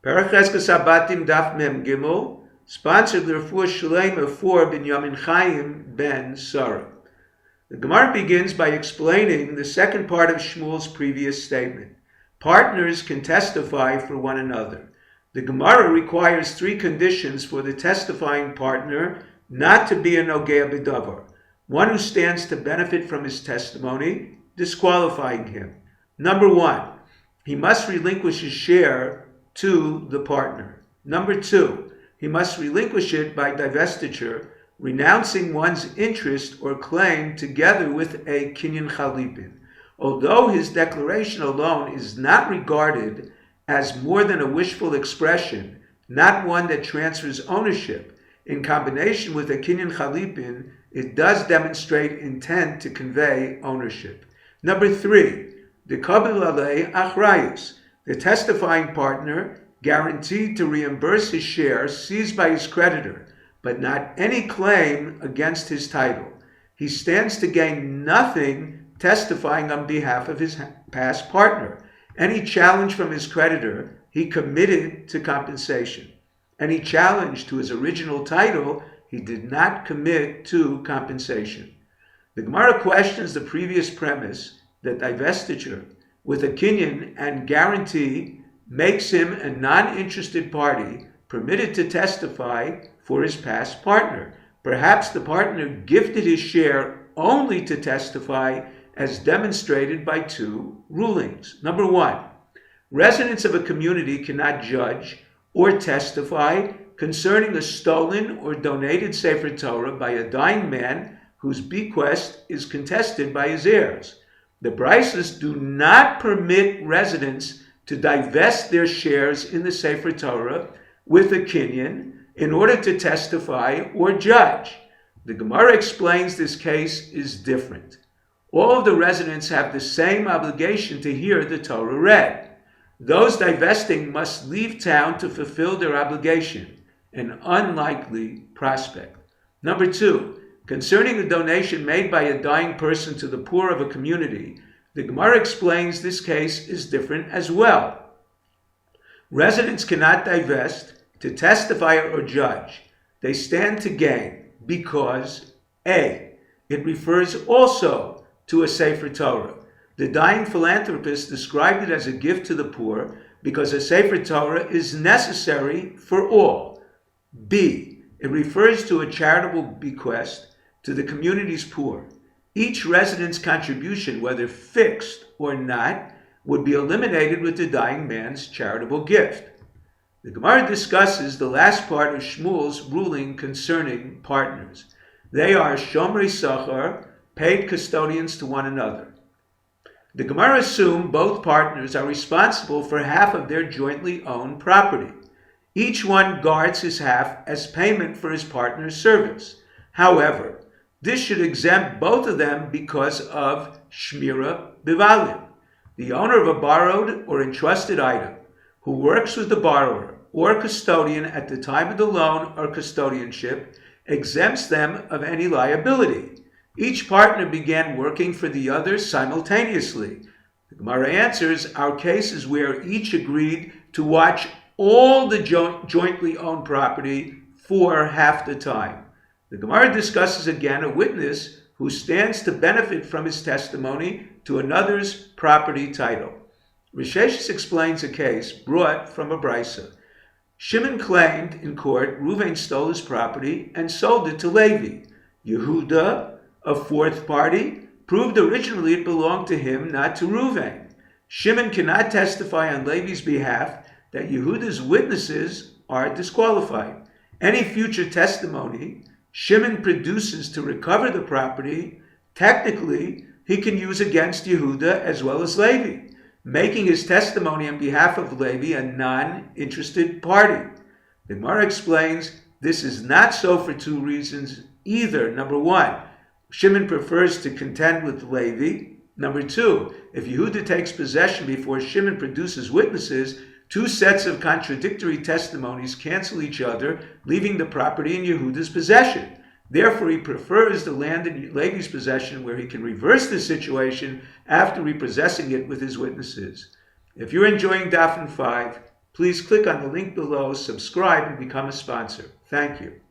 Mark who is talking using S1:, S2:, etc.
S1: Khazkat Batim Daf Mem Gimel, sponsored the Refuah Shalema for Binyamin Chaim ben Sarah. The Gemara begins by explaining the second part of Shmuel's previous statement. Partners can testify for one another. The Gemara requires three conditions for the testifying partner not to be a nogea b'davar. One who stands to benefit from his testimony, disqualifying him. Number one, he must relinquish his share to the partner. Number two, he must relinquish it by divestiture, renouncing one's interest or claim together with a kinyan chalipin. Although his declaration alone is not regarded as more than a wishful expression, not one that transfers ownership, in combination with a kinyan chalipin, it does demonstrate intent to convey ownership. Number three, the kabel alei achrayus, the testifying partner guaranteed to reimburse his share seized by his creditor, but not any claim against his title. He stands to gain nothing testifying on behalf of his past partner. Any challenge from his creditor, he committed to compensation. Any challenge to his original title, he did not commit to compensation. The Gemara questions the previous premise that divestiture with a kinyan and guarantee makes him a non-interested party permitted to testify for his past partner. Perhaps the partner gifted his share only to testify, as demonstrated by two rulings. Number one, residents of a community cannot judge or testify concerning a stolen or donated Sefer Torah by a dying man whose bequest is contested by his heirs. The Brises do not permit residents to divest their shares in the Sefer Torah with a kinyan in order to testify or judge. The Gemara explains this case is different. All of the residents have the same obligation to hear the Torah read. Those divesting must leave town to fulfill their obligation, an unlikely prospect. Number two, concerning a donation made by a dying person to the poor of a community, the Gemara explains this case is different as well. Residents cannot divest to testify or judge. They stand to gain because A, it refers also to a Sefer Torah. The dying philanthropist described it as a gift to the poor because a Sefer Torah is necessary for all. B, it refers to a charitable bequest to the community's poor. Each resident's contribution, whether fixed or not, would be eliminated with the dying man's charitable gift. The Gemara discusses the last part of Shmuel's ruling concerning partners. They are shomrei sachar, paid custodians to one another. The Gemara assumes both partners are responsible for half of their jointly owned property. Each one guards his half as payment for his partner's service. However, this should exempt both of them because of shmira bivalim. The owner of a borrowed or entrusted item who works with the borrower or custodian at the time of the loan or custodianship exempts them of any liability. Each partner began working for the other simultaneously. The Gemara answers, our case is where each agreed to watch all the jointly owned property for half the time. The Gemara discusses again a witness who stands to benefit from his testimony to another's property title. Risheshis explains a case brought from a brisa. Shimon claimed in court Reuven stole his property and sold it to Levi. Yehuda, a fourth party, proved originally it belonged to him, not to Reuven. Shimon cannot testify on Levi's behalf that Yehuda's witnesses are disqualified. Any future testimony Shimon produces to recover the property, technically, he can use against Yehuda as well as Levi, making his testimony on behalf of Levi a non-interested party. The Gemara explains this is not so for two reasons either. Number one, Shimon prefers to contend with Levi. Number two, if Yehuda takes possession before Shimon produces witnesses, two sets of contradictory testimonies cancel each other, leaving the property in Yehuda's possession. Therefore, he prefers the land in Levi's possession where he can reverse the situation after repossessing it with his witnesses. If you're enjoying Daf and 5, Please click on the link below, subscribe, and become a sponsor. Thank you.